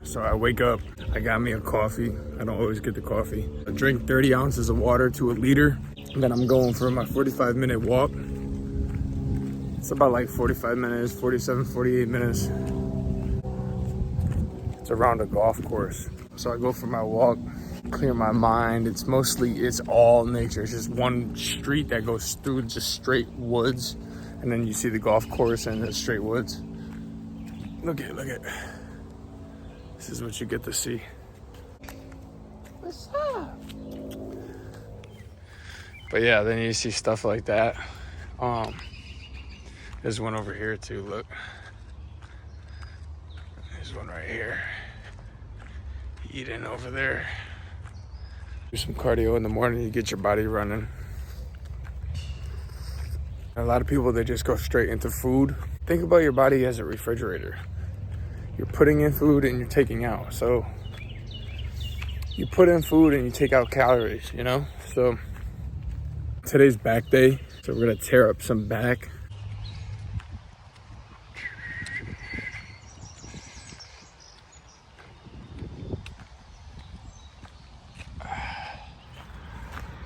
So I wake up, I got me a coffee. I don't always get the coffee. I drink 30 ounces of water to a liter. And then I'm going for my 45-minute walk. It's about like 45 minutes, 47, 48 minutes. It's around a golf course. So I go for my walk, clear my mind. It's all nature. It's just one street that goes through just straight woods. And then you see the golf course and the straight woods. Look at. This is what you get to see. What's up? But yeah, then you see stuff like that. There's one over here too, look. There's one right here. Eating over there. Do some cardio in the morning, you get your body running. A lot of people, they just go straight into food. Think about your body as a refrigerator. You're putting in food and you're taking out. So you put in food and you take out calories, you know? So today's back day. So we're gonna tear up some back.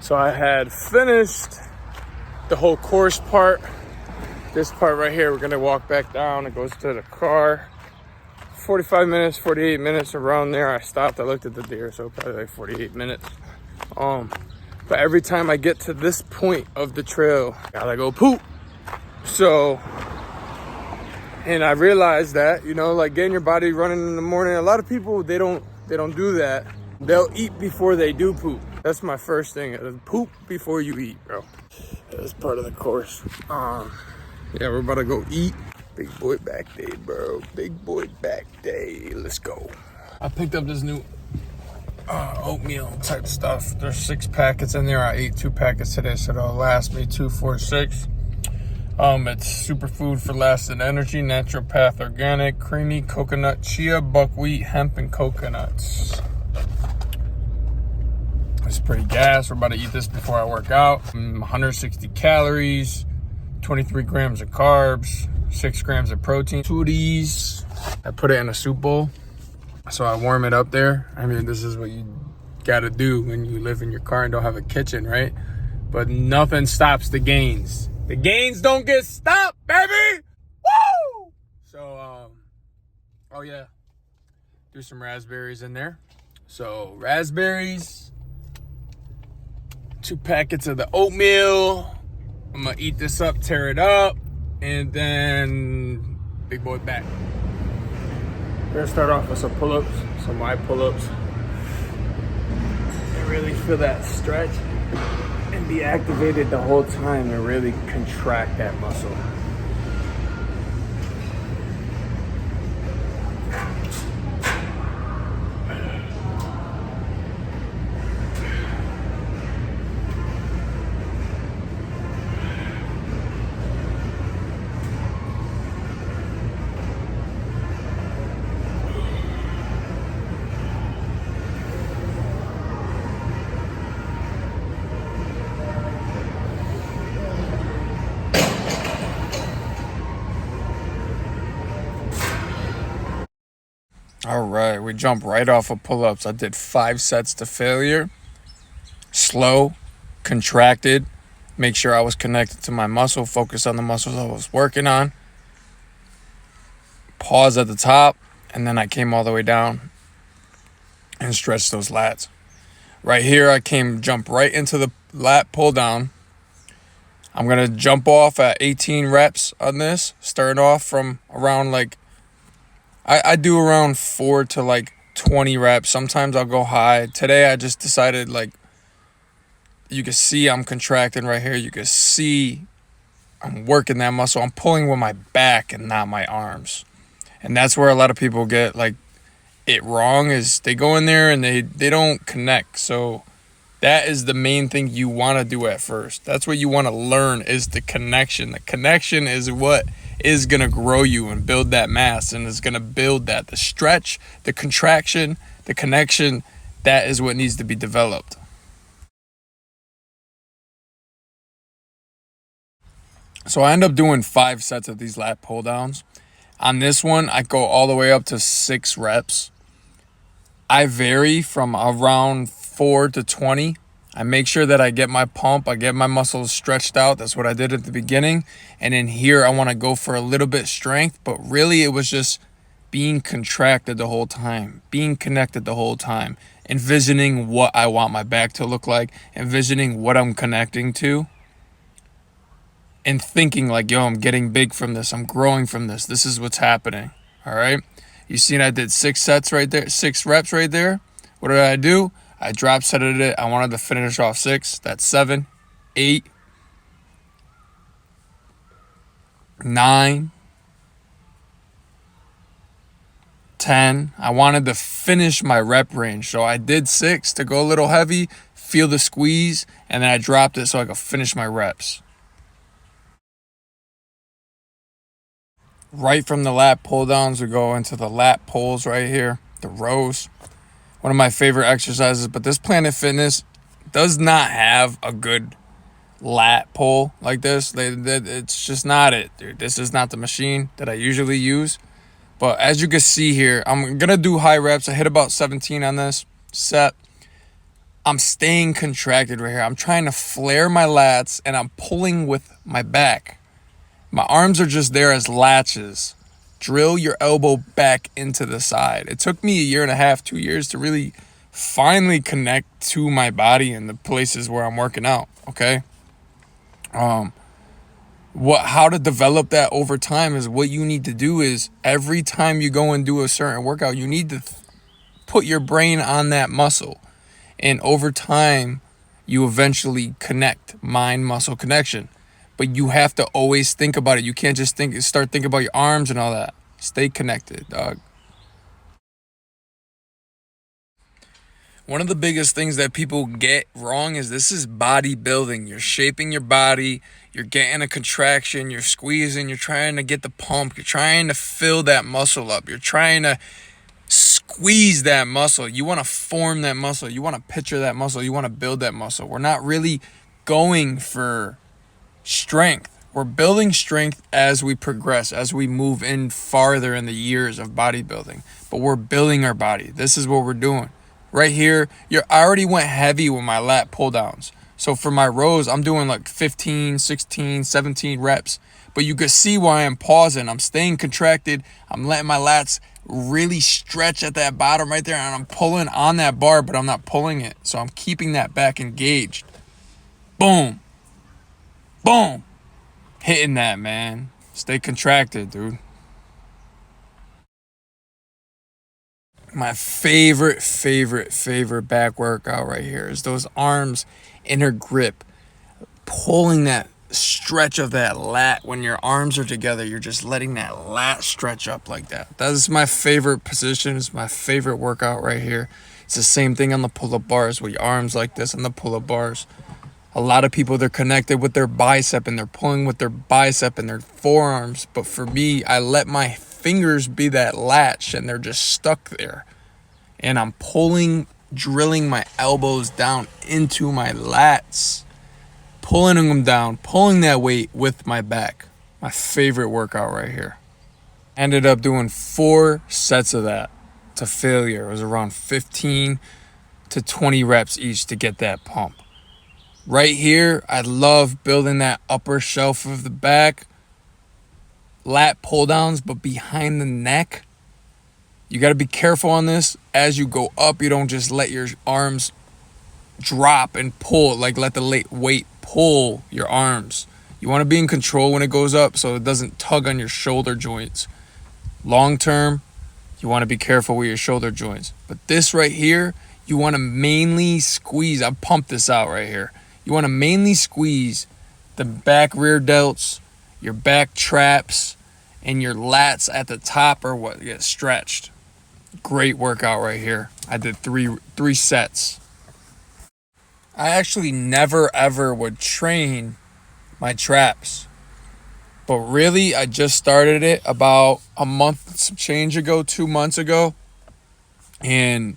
So I had finished the whole course part. This part right here, we're gonna walk back down. It goes to the car. 45 minutes, 48 minutes, around there. I stopped, I looked at the deer, so probably like 48 minutes. But every time I get to this point of the trail, I gotta go poop. So, and I realized that, you know, like getting your body running in the morning, a lot of people, they don't do that. They'll eat before they do poop. That's my first thing, poop before you eat, bro. That's part of the course. Yeah, we're about to go eat. Big boy back day, bro. Big boy back day. Let's go. I picked up this new oatmeal type stuff. There's 6 packets in there. I ate 2 packets today, so it'll last me 2, 4, 6. It's superfood for lasting energy, naturopath, organic, creamy, coconut, chia, buckwheat, hemp, and coconuts. It's pretty gas. We're about to eat this before I work out. 160 calories, 23 grams of carbs, 6 grams of protein. 2 of these, I put it in a soup bowl. So I warm it up there. I mean, this is what you gotta do when you live in your car and don't have a kitchen, right? But nothing stops the gains. The gains don't get stopped, baby! Woo! So, oh yeah, do some raspberries in there. So raspberries, 2 packets of the oatmeal. I'm gonna eat this up, tear it up, and then big boy back. We're gonna start off with some pull-ups, some wide pull-ups. And really feel that stretch and be activated the whole time and really contract that muscle. All right, we jump right off of pull-ups. I did 5 sets to failure. Slow, contracted, make sure I was connected to my muscle, focus on the muscles I was working on. Pause at the top, and then I came all the way down and stretched those lats. Right here, I jump right into the lat pull down. I'm gonna jump off at 18 reps on this, starting off from around like, I do around 4 to like 20 reps. Sometimes I'll go high. Today I just decided, like, you can see I'm contracting right here. You can see I'm working that muscle. I'm pulling with my back and not my arms. And that's where a lot of people get like it wrong, is they go in there and they don't connect. So that is the main thing you want to do at first. That's what you want to learn, is the connection. The connection is what is going to grow you and build that mass, and is going to build that. The stretch, the contraction, the connection, that is what needs to be developed. So I end up doing 5 sets of these lat pull downs. On this one, I go all the way up to 6 reps. I vary from around 4 to 20. I make sure that I get my pump, I get my muscles stretched out. That's what I did at the beginning. And in here, I want to go for a little bit strength, but really it was just being contracted the whole time, being connected the whole time, envisioning what I want my back to look like, envisioning what I'm connecting to, and thinking like, yo, I'm getting big from this. I'm growing from this. This is what's happening. All right. You seen I did 6 sets right there, 6 reps right there. What did I do? I drop setted it. I wanted to finish off 6. That's 7, 8, 9, 10. I wanted to finish my rep range. So I did 6 to go a little heavy, feel the squeeze, and then I dropped it so I could finish my reps. Right from the lat pull downs, we go into the lat pulls right here, the rows. One of my favorite exercises, but this Planet Fitness does not have a good lat pull like this. It's just not it, dude. This is not the machine that I usually use. But as you can see here, I'm going to do high reps. I hit about 17 on this set. I'm staying contracted right here. I'm trying to flare my lats, and I'm pulling with my back. My arms are just there as latches. Drill your elbow back into the side. It took me 1.5 2 years to really finally connect to my body in the places where I'm working out, okay? How to develop that over time is what you need to do is every time you go and do a certain workout, you need to put your brain on that muscle. And over time, you eventually connect, mind-muscle connection. But you have to always think about it. You can't just start thinking about your arms and all that. Stay connected, dog. One of the biggest things that people get wrong is this is bodybuilding. You're shaping your body. You're getting a contraction. You're squeezing. You're trying to get the pump. You're trying to fill that muscle up. You're trying to squeeze that muscle. You want to form that muscle. You want to picture that muscle. You want to build that muscle. We're not really going for strength. We're building strength as we progress, as we move in farther in the years of bodybuilding. But we're building our body. This is what we're doing. Right here, I already went heavy with my lat pull downs. So for my rows, I'm doing like 15, 16, 17 reps. But you can see why I'm pausing. I'm staying contracted. I'm letting my lats really stretch at that bottom right there. And I'm pulling on that bar, but I'm not pulling it. So I'm keeping that back engaged. Boom. Boom. Hitting that, man. Stay contracted, dude. My favorite back workout right here is those arms, inner grip, pulling that stretch of that lat. When your arms are together, you're just letting that lat stretch up like that. That is my favorite position. It's my favorite workout right here. It's the same thing on the pull-up bars with your arms like this on the pull-up bars. A lot of people, they're connected with their bicep and they're pulling with their bicep and their forearms. But for me, I let my fingers be that latch and they're just stuck there. And I'm drilling my elbows down into my lats, pulling them down, pulling that weight with my back. My favorite workout right here. Ended up doing 4 sets of that to failure. It was around 15 to 20 reps each to get that pump. Right here, I love building that upper shelf of the back. Lat pull downs, but behind the neck. You got to be careful on this. As you go up, you don't just let your arms drop and pull, like let the weight pull your arms. You want to be in control when it goes up so it doesn't tug on your shoulder joints. Long term, you want to be careful with your shoulder joints. But this right here, you want to mainly squeeze. I've pumped this out right here. You want to mainly squeeze the back rear delts, your back traps, and your lats at the top are what get stretched. Great workout right here. I did three sets. I actually never ever would train my traps. But really, I just started it about a month, some change ago, 2 months ago. And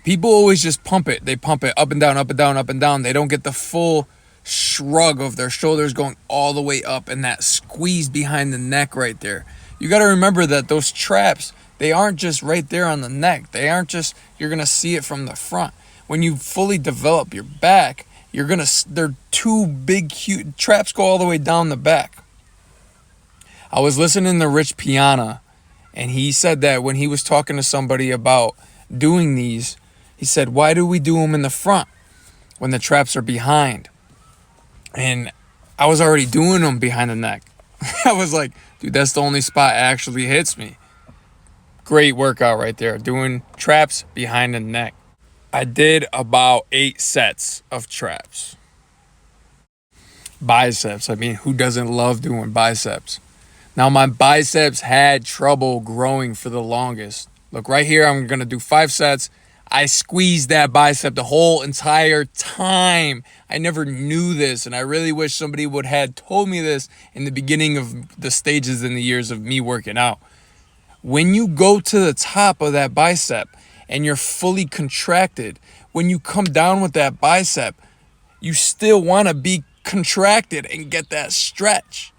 people always just pump it. They pump it up and down, up and down, up and down. They don't get the full shrug of their shoulders going all the way up and that squeeze behind the neck right there. You got to remember that those traps, they aren't just right there on the neck. They aren't just, you're going to see it from the front. When you fully develop your back, they're two big, huge traps go all the way down the back. I was listening to Rich Piana, and he said that when he was talking to somebody about doing these, he said, why do we do them in the front when the traps are behind? And I was already doing them behind the neck. I was like, dude, that's the only spot actually hits me. Great workout right there, doing traps behind the neck. I did about 8 sets of traps. Biceps, I mean, who doesn't love doing biceps? Now, my biceps had trouble growing for the longest. Look, right here, I'm going to do 5 sets. I squeezed that bicep the whole entire time. I never knew this, and I really wish somebody would have told me this in the beginning of the stages in the years of me working out. When you go to the top of that bicep and you're fully contracted, when you come down with that bicep, you still want to be contracted and get that stretch.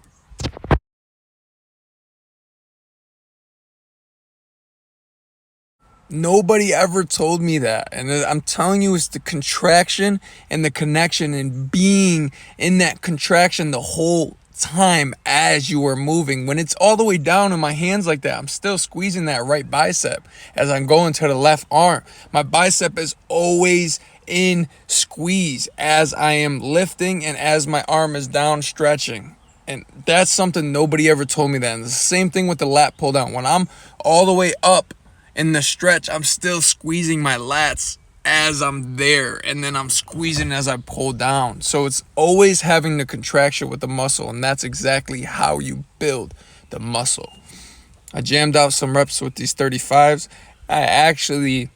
Nobody ever told me that. And I'm telling you, it's the contraction and the connection and being in that contraction the whole time as you are moving. When it's all the way down in my hands like that, I'm still squeezing that right bicep as I'm going to the left arm. My bicep is always in squeeze as I am lifting and as my arm is down stretching. And that's something nobody ever told me that. And it's the same thing with the lat pull down. When I'm all the way up in the stretch, I'm still squeezing my lats as I'm there, and then I'm squeezing as I pull down. So it's always having the contraction with the muscle, and that's exactly how you build the muscle. I jammed out some reps with these 35s. I actually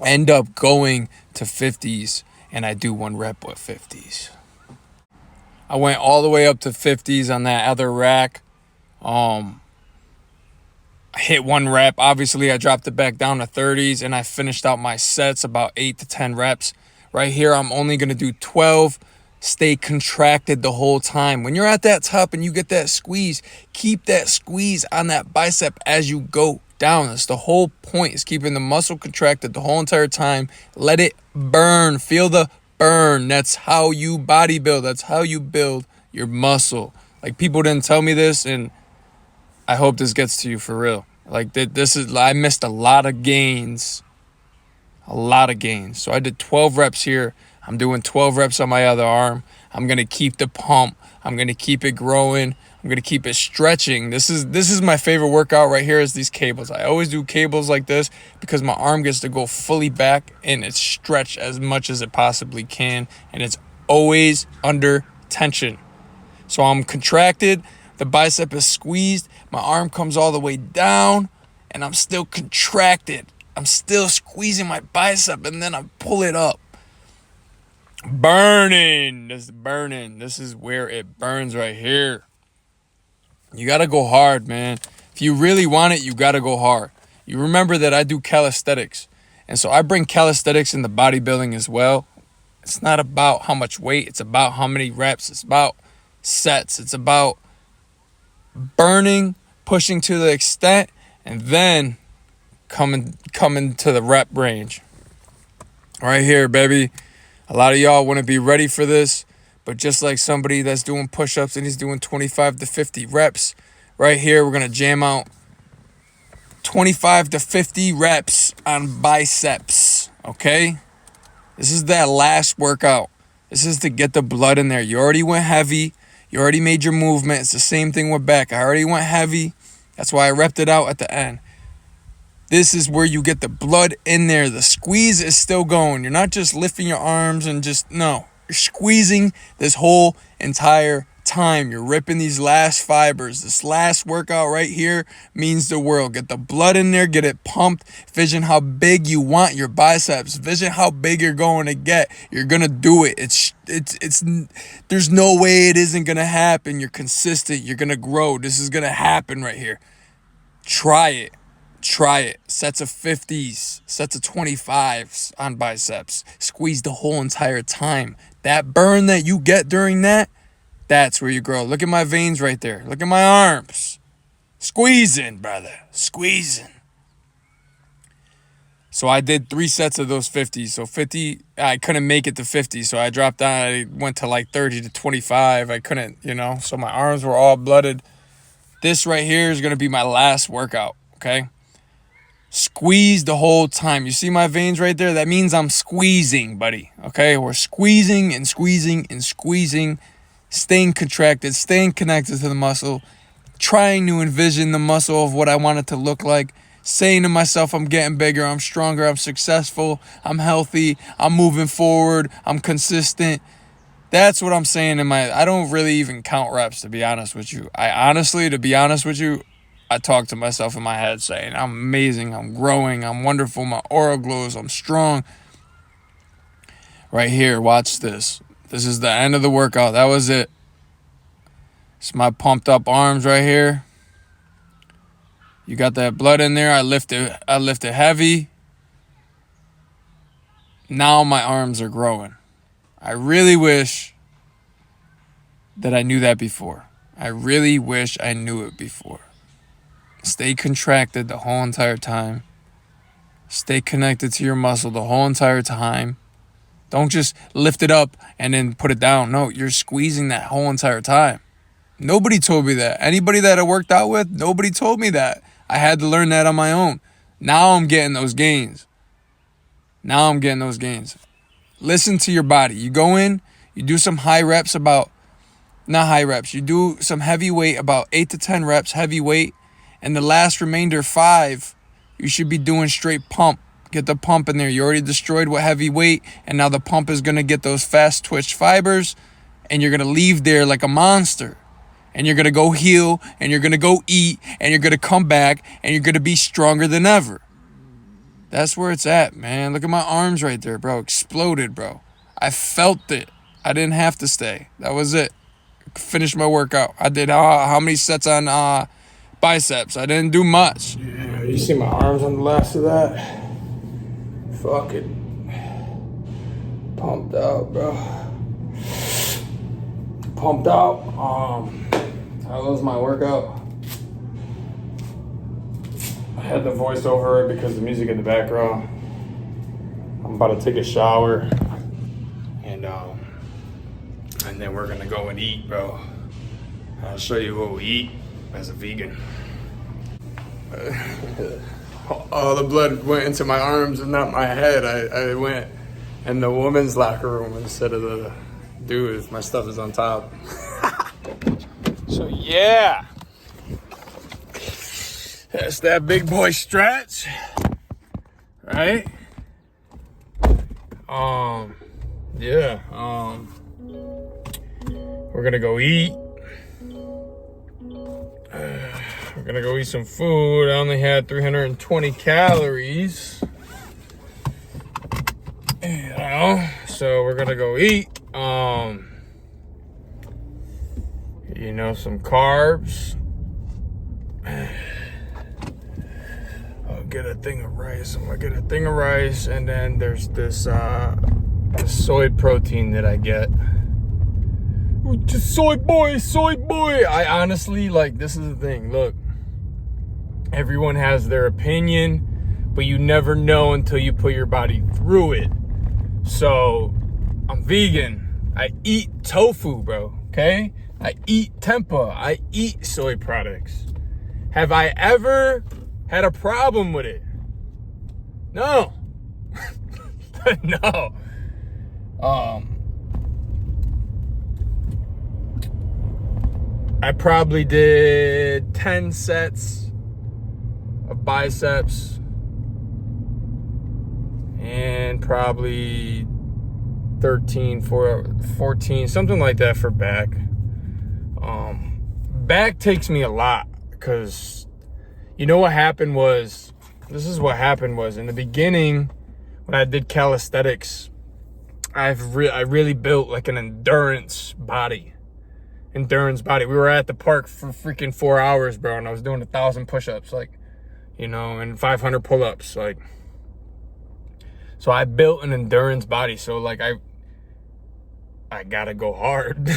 end up going to 50s, and I do 1 rep with 50s. I went all the way up to 50s on that other rack. I hit 1 rep. Obviously, I dropped it back down to 30s, and I finished out my sets about 8 to 10 reps. Right here, I'm only going to do 12. Stay contracted the whole time. When you're at that top and you get that squeeze, keep that squeeze on that bicep as you go down. That's the whole point, is keeping the muscle contracted the whole entire time. Let it burn. Feel the burn. That's how you bodybuild. That's how you build your muscle. Like, people didn't tell me this, and I hope this gets to you for real. Like, I missed a lot of gains. So I did 12 reps here. I'm doing 12 reps on my other arm. I'm going to keep the pump. I'm going to keep it growing. I'm going to keep it stretching. This is my favorite workout right here, is these cables. I always do cables like this because my arm gets to go fully back and it's stretched as much as it possibly can. And it's always under tension. So I'm contracted. The bicep is squeezed. My arm comes all the way down, and I'm still contracted. I'm still squeezing my bicep, and then I pull it up. Burning. This is burning. This is where it burns right here. You got to go hard, man. If you really want it, you got to go hard. You remember that I do calisthenics, and so I bring calisthenics into bodybuilding as well. It's not about how much weight. It's about how many reps. It's about sets. It's about burning, pushing to the extent, and then coming to the rep range. Right here, baby. A lot of y'all want to be ready for this, but just like somebody that's doing push-ups and he's doing 25 to 50 reps, right here we're going to jam out 25 to 50 reps on biceps, okay? This is that last workout. This is to get the blood in there. You already went heavy. You already made your movement. It's the same thing with back. I already went heavy. That's why I repped it out at the end. This is where you get the blood in there. The squeeze is still going. You're not just lifting your arms and no. You're squeezing this whole entire time. You're ripping these last fibers. This last workout right here means the world. Get the blood in there. Get it pumped. Vision how big you want your biceps. Vision how big you're going to get. You're going to do it. It's there's no way it isn't going to happen. You're consistent. You're going to grow. This is going to happen right here. Try it. Sets of 50s, sets of 25s on biceps. Squeeze the whole entire time. That burn that you get during that, that's where you grow. Look at my veins right there. Look at my arms. Squeezing, brother. Squeezing. So I did 3 sets of those 50s. So 50, I couldn't make it to 50. So I dropped down. I went to like 30 to 25. I couldn't, so my arms were all blooded. This right here is going to be my last workout, okay? Squeeze the whole time. You see my veins right there? That means I'm squeezing, buddy, okay? We're squeezing and squeezing and squeezing, staying contracted, staying connected to the muscle, trying to envision the muscle of what I want it to look like, saying to myself, I'm getting bigger, I'm stronger, I'm successful, I'm healthy, I'm moving forward, I'm consistent. That's what I'm saying I don't really even count reps, to be honest with you. To be honest with you, I talk to myself in my head saying, I'm amazing, I'm growing, I'm wonderful, my aura glows, I'm strong. Right here, watch this. This is the end of the workout. That was it. It's my pumped up arms right here. You got that blood in there. I lifted heavy. Now my arms are growing. I really wish that I knew that before. I really wish I knew it before. Stay contracted the whole entire time. Stay connected to your muscle the whole entire time. Don't just lift it up and then put it down. No, you're squeezing that whole entire time. Nobody told me that. Anybody that I worked out with, nobody told me that. I had to learn that on my own. Now I'm getting those gains. Listen to your body. You go in, you do some you do some heavy weight, about 8 to 10 reps, heavy weight, and the last remainder 5, you should be doing straight pump. Get the pump in there. You already destroyed with heavy weight, and now the pump is going to get those fast twitch fibers, and you're going to leave there like a monster. And you're going to go heal, and you're going to go eat, and you're going to come back, and you're going to be stronger than ever. That's where it's at, man. Look at my arms right there, bro. Exploded, bro. I felt it. I didn't have to stay. That was it. Finished my workout. I did how many sets on biceps? I didn't do much. Yeah, you see my arms on the last of that? Fucking pumped out, bro. Pumped out. That was my workout. I had the voice over it because the music in the background. I'm about to take a shower, and then we're gonna go and eat, bro. I'll show you what we eat as a vegan. All the blood went into my arms and not my head. I went in the women's locker room instead of the dudes. My stuff is on top. So yeah, that's that big boy stretch, right? We're gonna go eat. We're gonna go eat some food. I only had 320 calories, so we're gonna go eat. Some carbs. I'll get a thing of rice. I'm gonna get a thing of rice, and then there's this soy protein that I get. Just soy boy. I honestly, this is the thing. Look, everyone has their opinion, but you never know until you put your body through it. So, I'm vegan. I eat tofu, bro, okay? I eat tempeh. I eat soy products. Have I ever had a problem with it? No. No. I probably did 10 sets of biceps and probably 13, 14, something like that for back. Back takes me a lot because what happened was, in the beginning when I did calisthenics, I really built like an endurance body. We were at the park for freaking 4 hours, bro, and I was doing 1,000 push-ups, and 500 pull-ups, so I built an endurance body. So I gotta go hard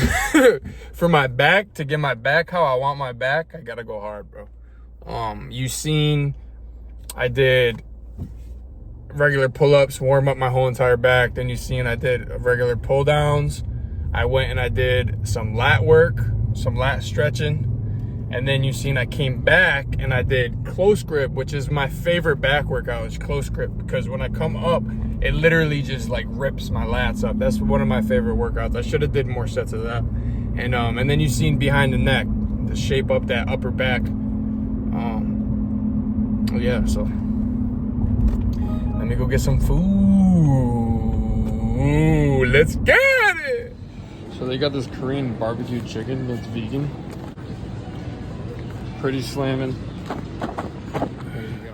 for my back. To get my back how I want my back, I gotta go hard, bro. You seen I did regular pull-ups, warm up my whole entire back. Then you seen I did regular pull downs. I went and I did some lat work, some lat stretching. And then you seen I came back and I did close grip, which is my favorite back workout, is close grip, because when I come up, it literally just like rips my lats up. That's one of my favorite workouts. I should have did more sets of that. And then you seen behind the neck to shape up that upper back. Yeah, so let me go get some food. Let's get it. So they got this Korean barbecue chicken that's vegan. Pretty slamming. There you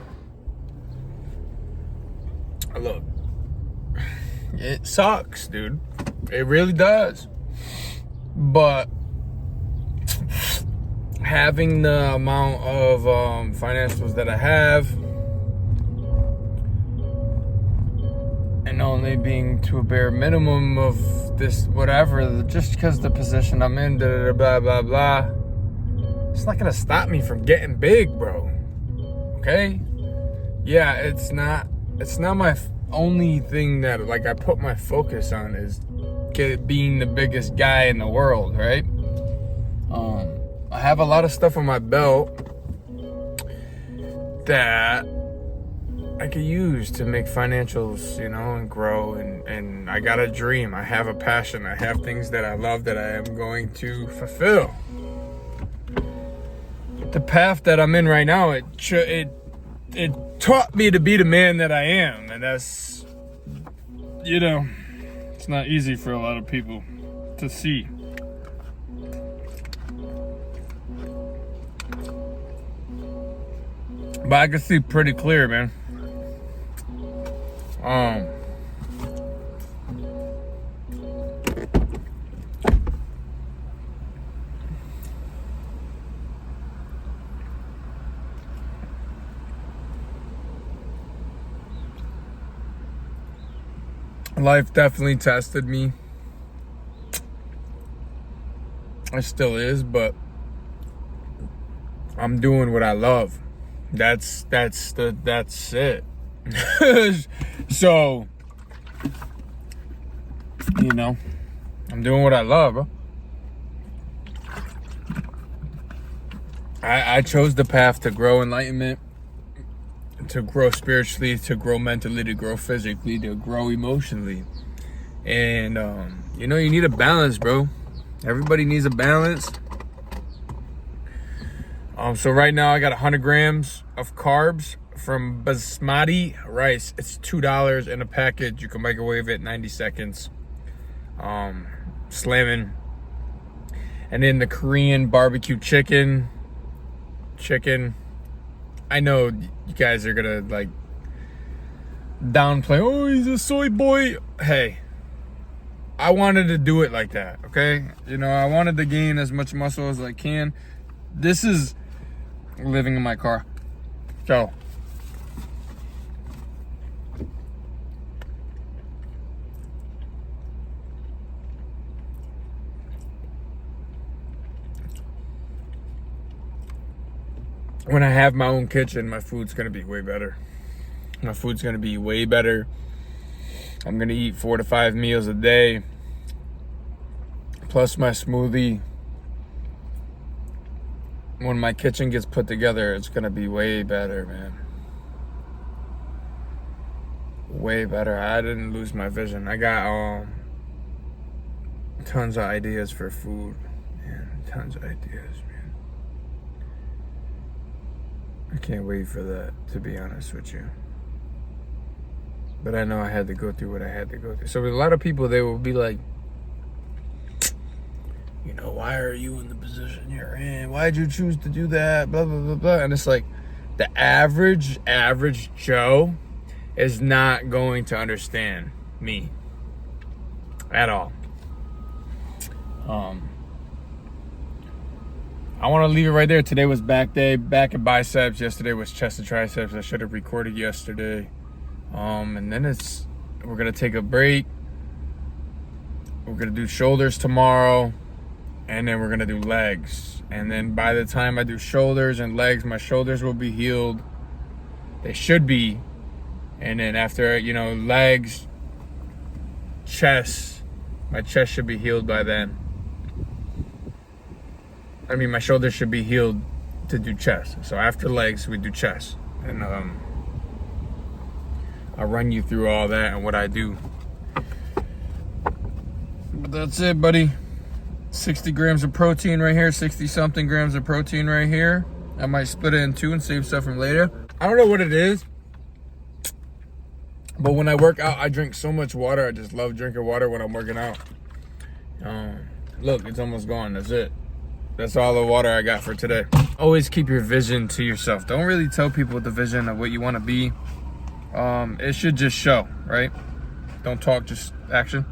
go. Look, it sucks, dude. It really does. But having the amount of financials that I have, and only being to a bare minimum of this, whatever, just because the position I'm in, blah, blah, blah, it's not gonna stop me from getting big, bro. Okay? Yeah, it's not my only thing that like I put my focus on is being the biggest guy in the world, right? I have a lot of stuff on my belt that I could use to make financials, you know, and grow, and I got a dream, I have a passion, I have things that I love that I am going to fulfill. The path that I'm in right now, it taught me to be the man that I am, and that's, you know, it's not easy for a lot of people to see. But I can see pretty clear, man. Life definitely tested me. It still is, but I'm doing what I love. That's it. So, you know, I'm doing what I love, bro. I chose the path to grow enlightenment, to grow spiritually, to grow mentally, to grow physically, to grow emotionally. And, you know, you need a balance, bro. Everybody needs a balance. So right now I got 100 grams of carbs from basmati rice. It's $2 in a package. You can microwave it 90 seconds. Slamming. And then the Korean barbecue chicken. I know you guys are gonna like downplay, oh, he's a soy boy. Hey, I wanted to do it like that, okay? You know, I wanted to gain as much muscle as I can. This is living in my car. So when I have my own kitchen, my food's gonna be way better. My food's gonna be way better. I'm gonna eat 4 to 5 meals a day, plus my smoothie. When my kitchen gets put together, it's gonna be way better, man. Way better. I didn't lose my vision. I got tons of ideas for food, man. Tons of ideas, man. I can't wait for that, to be honest with you. But I know I had to go through what I had to go through. So with a lot of people, they will be like, you know, why are you in the position you're in? Why'd you choose to do that? Blah, blah, blah, blah. And it's like, the average Joe is not going to understand me at all. I want to leave it right there. Today was back day, back and biceps. Yesterday was chest and triceps. I should have recorded yesterday. And then we're going to take a break. We're going to do shoulders tomorrow. And then we're going to do legs. And then by the time I do shoulders and legs, my shoulders will be healed. They should be. And then after, you know, legs, chest, my chest should be healed by then. I mean, my shoulders should be healed to do chest. So after legs, we do chest. And I'll run you through all that and what I do. But that's it, buddy. 60 grams of protein right here, 60 something grams of protein right here. I might split it in two and save stuff from later. I don't know what it is, but when I work out, I drink so much water. I just love drinking water when I'm working out. Look, it's almost gone. That's it. That's all the water I got for today. Always keep your vision to yourself. Don't really tell people the vision of what you want to be. It should just show, right? Don't talk, just action.